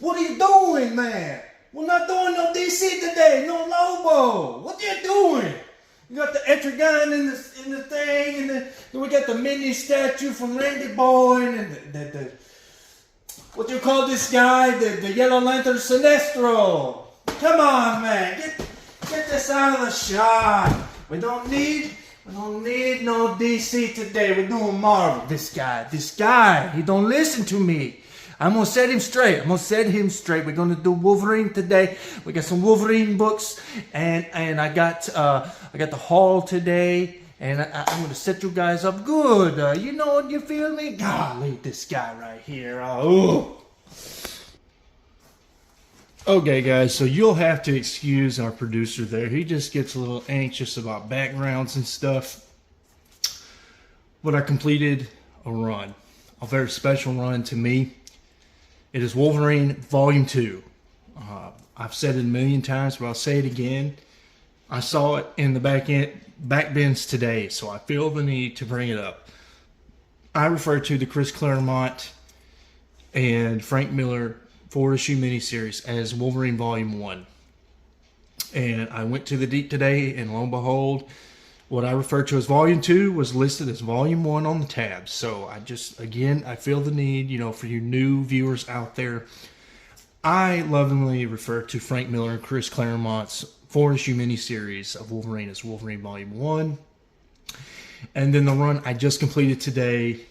What are you doing, man? We're not doing no DC today, no Lobo. What are you doing? You got the Etrigan in the thing, and then we got the mini statue from Randy Boyd, and the what do you call this guy? The Yellow Lantern Sinestro. Come on, man, get this out of the shot. We don't need no DC today. We're doing Marvel. This guy, he don't listen to me. I'm gonna set him straight. We're gonna do Wolverine today. We got some Wolverine books, and I got the haul today, and I'm gonna set you guys up good. You feel me? Golly, this guy right here. Okay, guys, so you'll have to excuse our producer there. He just gets a little anxious about backgrounds and stuff. But I completed a run, a very special run to me. It is Wolverine Volume 2. I've said it a million times, but I'll say it again. I saw it in the back bins today, so I feel the need to bring it up. I refer to the Chris Claremont and Frank Miller 4-issue miniseries as Wolverine Volume 1. And I went to the deep today, and lo and behold, what I refer to as Volume 2 was listed as Volume 1 on the tab. So I feel the need, for you new viewers out there. I lovingly refer to Frank Miller and Chris Claremont's 4-issue miniseries of Wolverine as Wolverine Volume 1. And then the run I just completed today,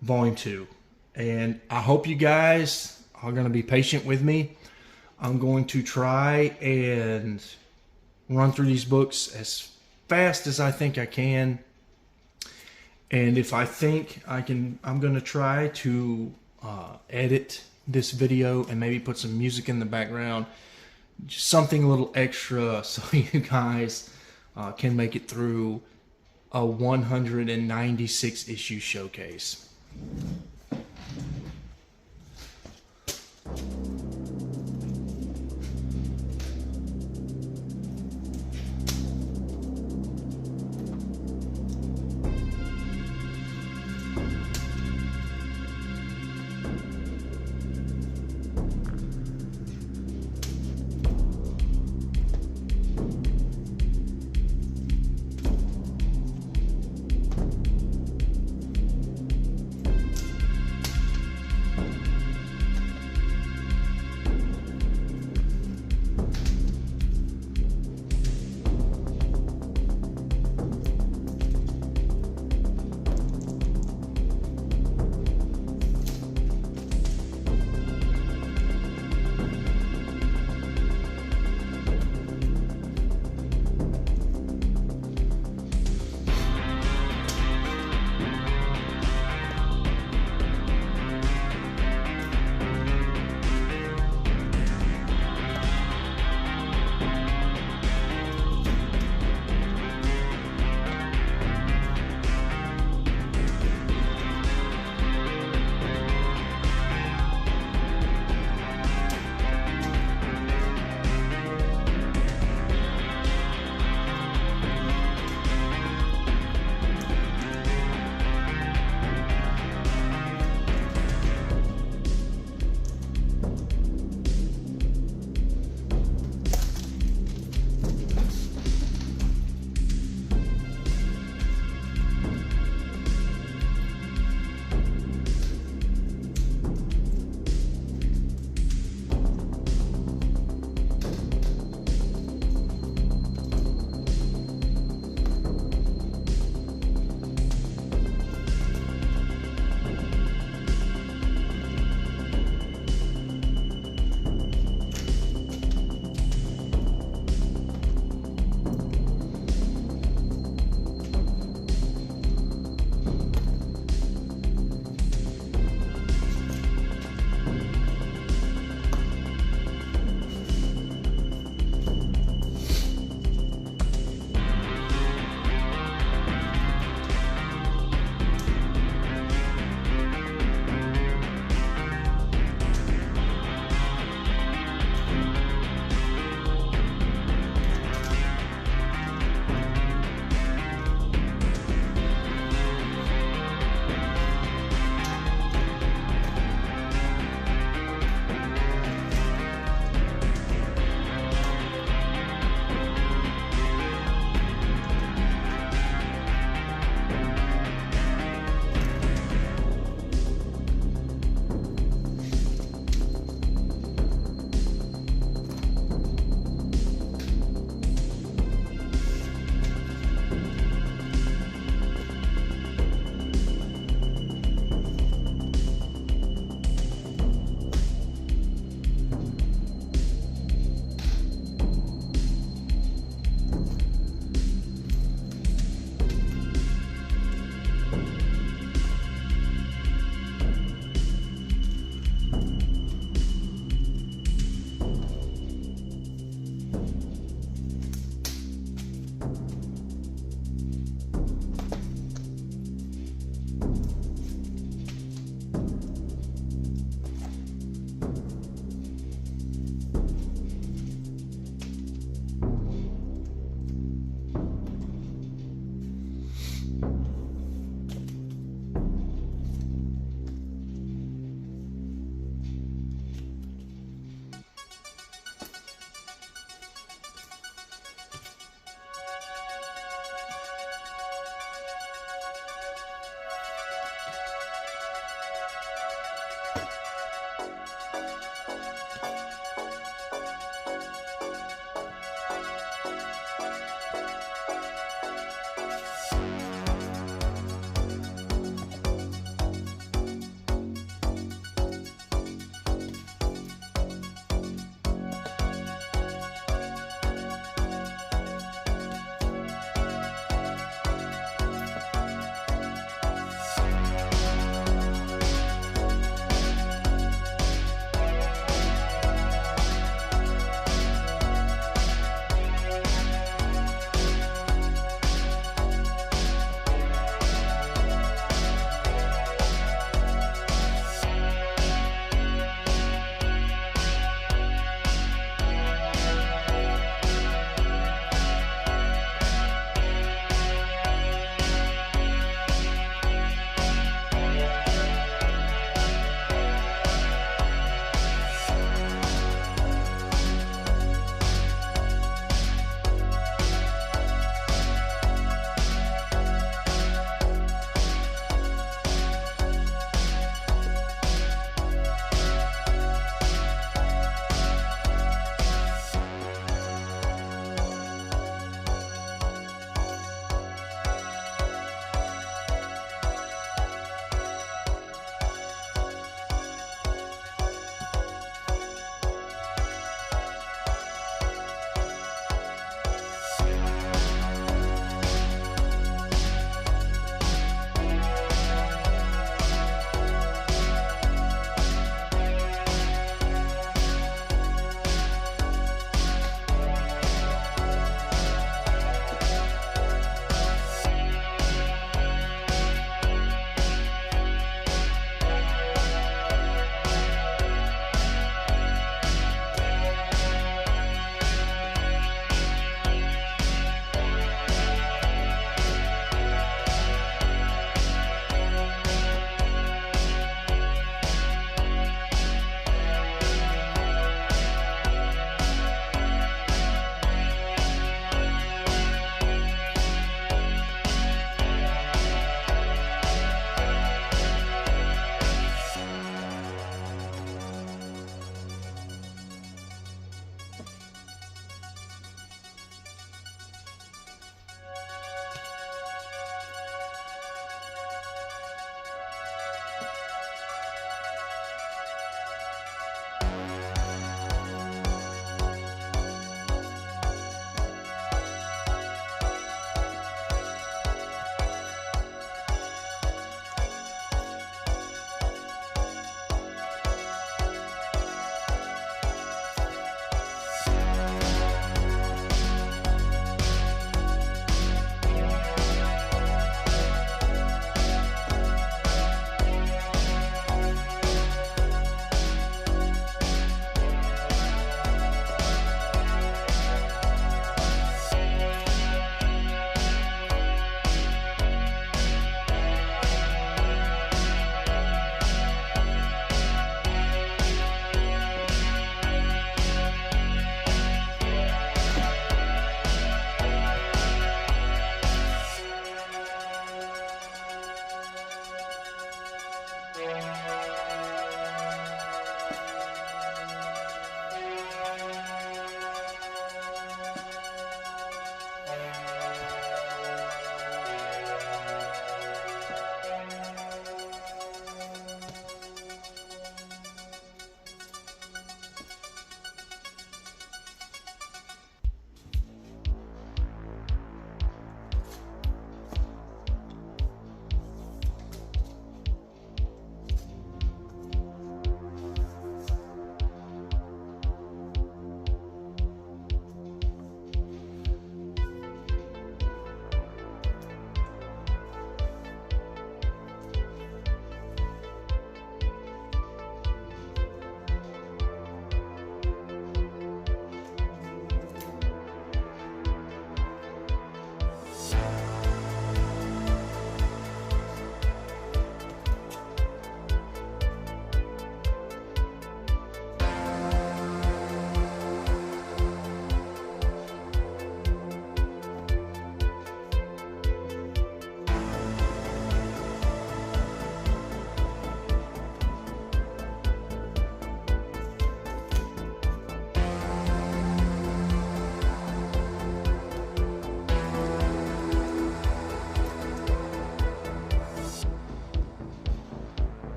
Volume 2. And I hope you guys are going to be patient with me. I'm going to try and run through these books as fast as I think I can, and if I think I can, I'm going to try to edit this video and maybe put some music in the background, just something a little extra, so you guys can make it through a 196 issue showcase.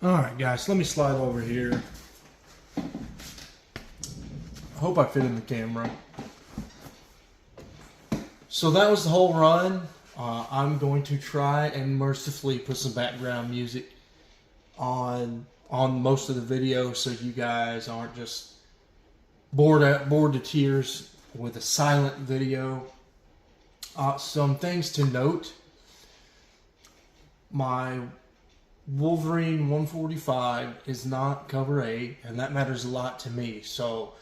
Alright guys, let me slide over here. I hope I fit in the camera. So that was the whole run. I'm going to try and mercifully put some background music on most of the video so you guys aren't just bored to tears with a silent video. Some things to note. My Wolverine 145 is not cover A, and that matters a lot to me. So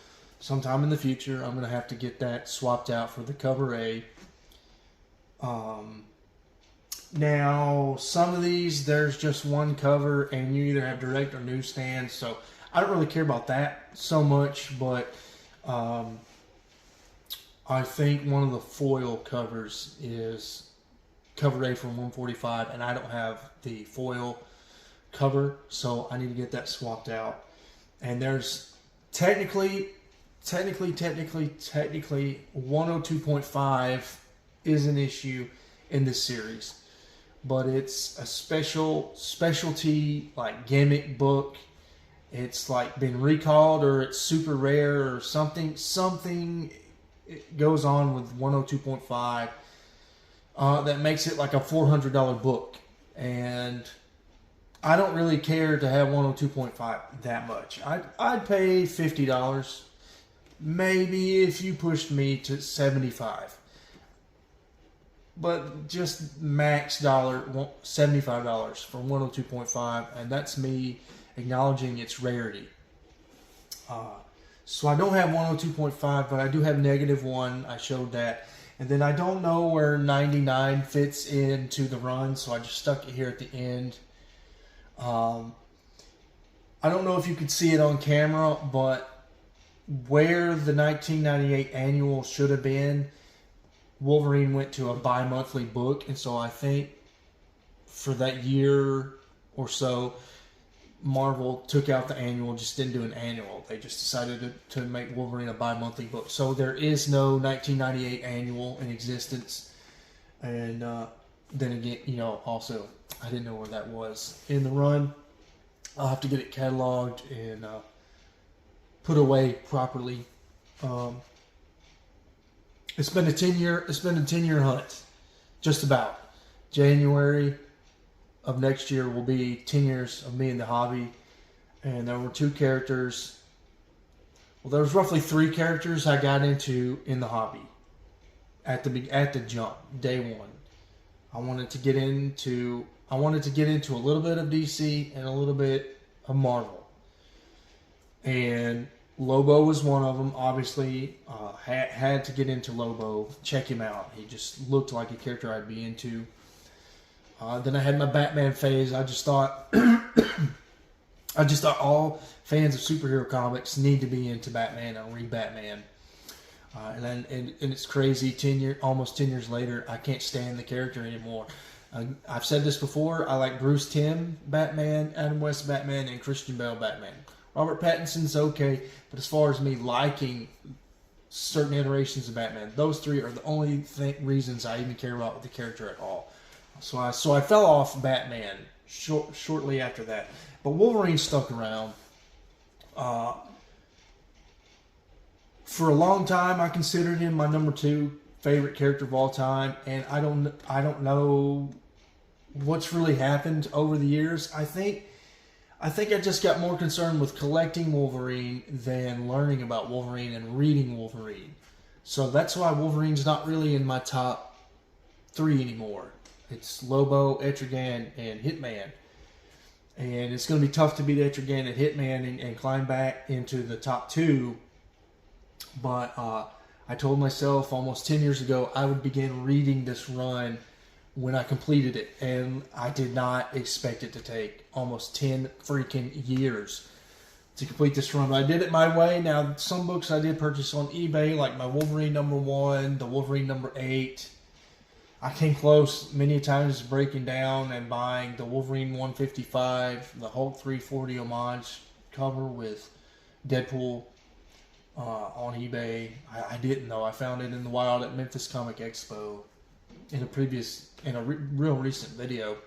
sometime in the future, I'm going to have to get that swapped out for the cover A. Now, some of these, there's just one cover, and you either have direct or newsstand, so I don't really care about that so much, but I think one of the foil covers is cover A from 145, and I don't have the foil cover, so I need to get that swapped out. And there's technically 102.5 is an issue in this series, but it's a specialty like gimmick book. It's like been recalled, or it's super rare, or something it goes on with 102.5 that makes it like a $400 book, and I don't really care to have 102.5 that much. I'd pay $50, maybe if you pushed me to $75. But just max $75 for 102.5, and that's me acknowledging its rarity. So I don't have 102.5, but I do have -1. I showed that. And then I don't know where 99 fits into the run, so I just stuck it here at the end. I don't know if you could see it on camera, but where the 1998 annual should have been, Wolverine went to a bi-monthly book, and so I think for that year or so, Marvel took out the annual, just didn't do an annual. They just decided to make Wolverine a bi-monthly book. So there is no 1998 annual in existence. And then again, also, I didn't know where that was in the run. I'll have to get it cataloged and put away properly. It's been a 10-year hunt, just about. January of next year will be 10 years of me in the hobby, and there were 2 characters. Well, there was roughly 3 characters I got into in the hobby at the jump, day one. I wanted to get into a little bit of DC and a little bit of Marvel, and Lobo was one of them. Obviously, had to get into Lobo. Check him out. He just looked like a character I'd be into. Then I had my Batman phase. I just thought all fans of superhero comics need to be into Batman and read Batman. And it's crazy. Almost 10 years later, I can't stand the character anymore. I've said this before. I like Bruce Timm Batman, Adam West Batman, and Christian Bale Batman. Robert Pattinson's okay, but as far as me liking certain iterations of Batman, those 3 are the only reasons I even care about the character at all. So I fell off Batman shortly after that. But Wolverine stuck around. For a long time, I considered him my number 2 favorite character of all time, and I don't know what's really happened over the years. I think I just got more concerned with collecting Wolverine than learning about Wolverine and reading Wolverine. So that's why Wolverine's not really in my top 3 anymore. It's Lobo, Etrigan, and Hitman. And it's going to be tough to beat Etrigan and Hitman and climb back into the top 2. But I told myself almost 10 years ago I would begin reading this run when I completed it. And I did not expect it to take almost 10 freaking years to complete this run. But I did it my way. Now, some books I did purchase on eBay, like my Wolverine #1, the Wolverine #8. I came close many times breaking down and buying the Wolverine 155, the Hulk 340 homage cover with Deadpool on eBay. I didn't though. I found it in the wild at Memphis Comic Expo in a real recent video.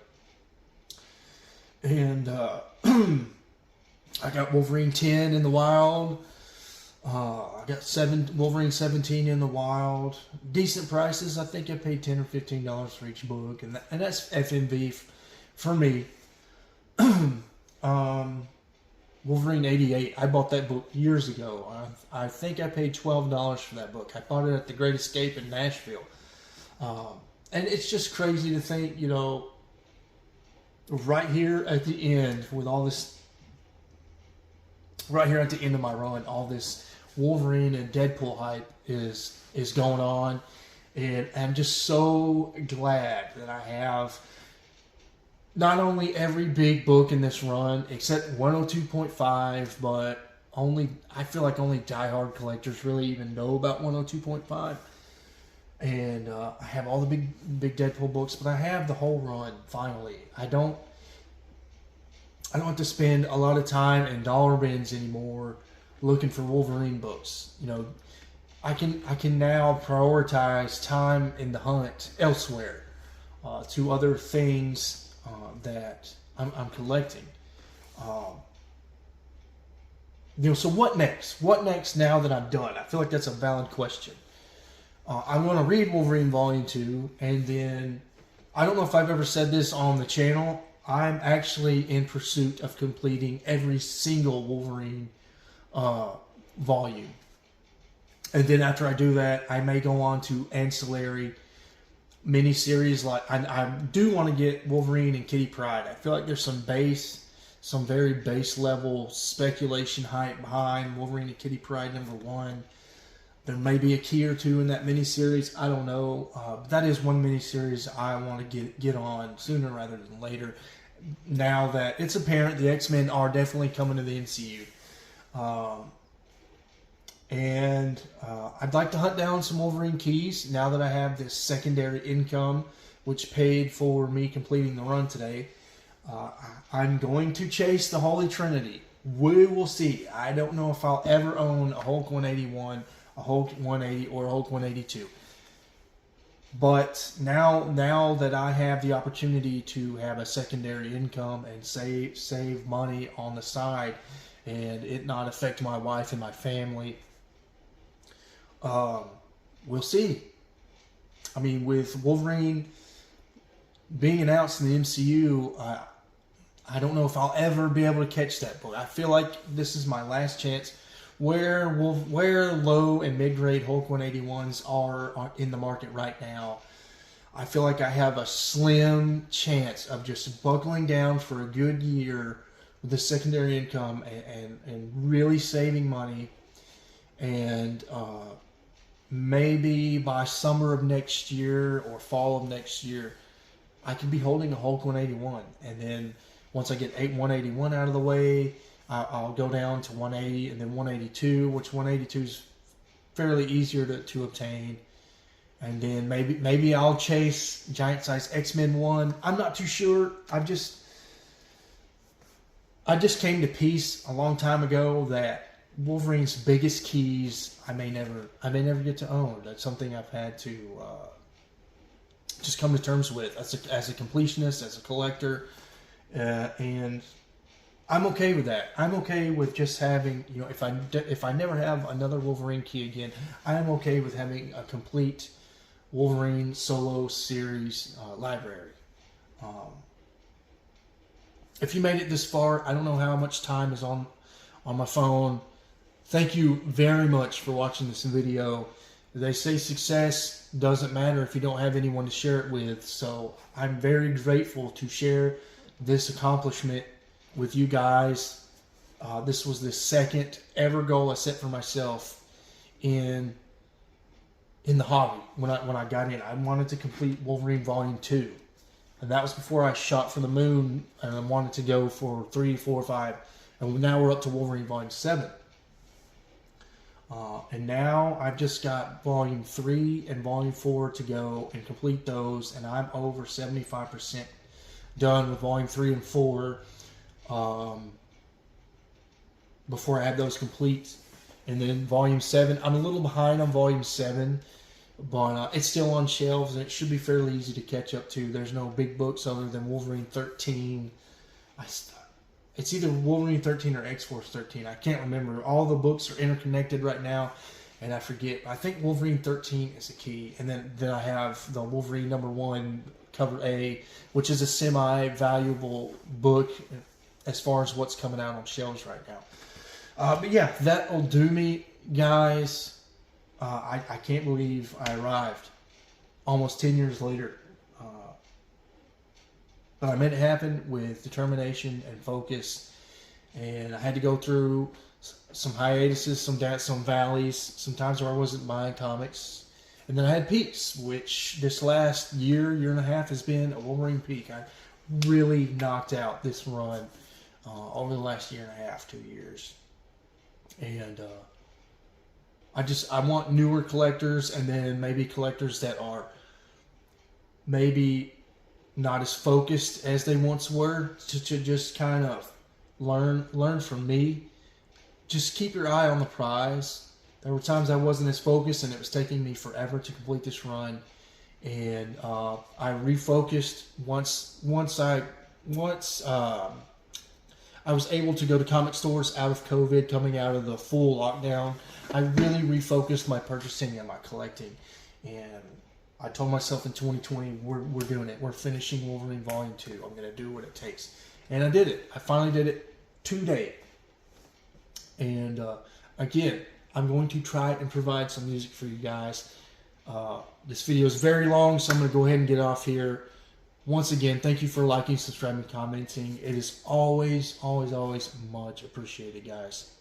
And I got Wolverine 10 in the wild. I got Wolverine 17 in the wild. Decent prices. I think I paid $10 or $15 for each book, and that's FMV for me. Wolverine 88. I bought that book years ago. I think I paid $12 for that book. I bought it at the Great Escape in Nashville. And it's just crazy to think, you know, right here at the end with all this, right here at the end of my run, all this Wolverine and Deadpool hype is going on, and I'm just so glad that I have not only every big book in this run except 102.5, but I feel like only diehard collectors really even know about 102.5. And I have all the big Deadpool books, but I have the whole run finally. I don't have to spend a lot of time in dollar bins anymore looking for Wolverine books. You know, I can now prioritize time in the hunt elsewhere to other things that I'm collecting. You know, so what next? What next now that I'm done? I feel like that's a valid question. I'm going to read Wolverine Volume 2, and then, I don't know if I've ever said this on the channel, I'm actually in pursuit of completing every single Wolverine volume. And then after I do that, I may go on to ancillary miniseries. Like I do want to get Wolverine and Kitty Pryde. I feel like there's some very base level speculation hype behind Wolverine and Kitty Pryde #1. There may be a key or two in that miniseries. I don't know. That is one miniseries I want to get on sooner rather than later. Now that it's apparent the X-Men are definitely coming to the MCU. I'd like to hunt down some Wolverine keys now that I have this secondary income, which paid for me completing the run today. I'm going to chase the Holy Trinity. We will see. I don't know if I'll ever own a Hulk 181, a Hulk 180, or a Hulk 182. But now that I have the opportunity to have a secondary income and save money on the side, and it not affect my wife and my family, we'll see. I mean, with Wolverine being announced in the MCU, I don't know if I'll ever be able to catch that book. I feel like this is my last chance. Where low and mid-grade Hulk 181s are in the market right now, I feel like I have a slim chance of just buckling down for a good year with the secondary income and really saving money. And maybe by summer of next year or fall of next year, I could be holding a Hulk 181. And then once I get 181 out of the way, I'll go down to 180 and then 182, which 182 is fairly easier to obtain. And then maybe I'll chase Giant Size X-Men 1. I'm not too sure. I just came to peace a long time ago that Wolverine's biggest keys I may never get to own. That's something I've had to just come to terms with as a completionist, as a collector, and I'm okay with that. I'm okay with just having, you know, if I never have another Wolverine key again, I am okay with having a complete Wolverine solo series library. If you made it this far, I don't know how much time is on my phone. Thank you very much for watching this video. They say success doesn't matter if you don't have anyone to share it with. So I'm very grateful to share this accomplishment with you guys. This was the second ever goal I set for myself in the hobby. When I got in, I wanted to complete Wolverine Volume 2. And that was before I shot for the moon and I wanted to go for 3, 4, 5. And now we're up to Wolverine Volume 7. And now I've just got Volume 3 and Volume 4 to go and complete those. And I'm over 75% done with Volume 3 and 4 before I have those complete. And then Volume 7, I'm a little behind on Volume 7. But it's still on shelves, and it should be fairly easy to catch up to. There's no big books other than Wolverine 13. I it's either Wolverine 13 or X-Force 13. I can't remember. All the books are interconnected right now, and I forget. I think Wolverine 13 is the key. And then I have the Wolverine #1 cover A, which is a semi-valuable book as far as what's coming out on shelves right now. But yeah, that'll do me, guys. I can't believe I arrived almost 10 years later. But I made it happen with determination and focus. And I had to go through some hiatuses, some valleys, some times where I wasn't buying comics. And then I had peaks, which this last year and a half has been a Wolverine peak. I really knocked out this run over the last year and a half, 2 years. And I want newer collectors, and then maybe collectors that are maybe not as focused as they once were, to just kind of learn from me. Just keep your eye on the prize. There were times I wasn't as focused, and it was taking me forever to complete this run. And I refocused once I was able to go to comic stores out of COVID, coming out of the full lockdown. I really refocused my purchasing and my collecting. And I told myself in 2020, we're doing it. We're finishing Wolverine Volume 2. I'm going to do what it takes. And I did it. I finally did it today. And again, I'm going to try and provide some music for you guys. This video is very long, so I'm going to go ahead and get off here. Once again, thank you for liking, subscribing, commenting. It is always, always, always much appreciated, guys.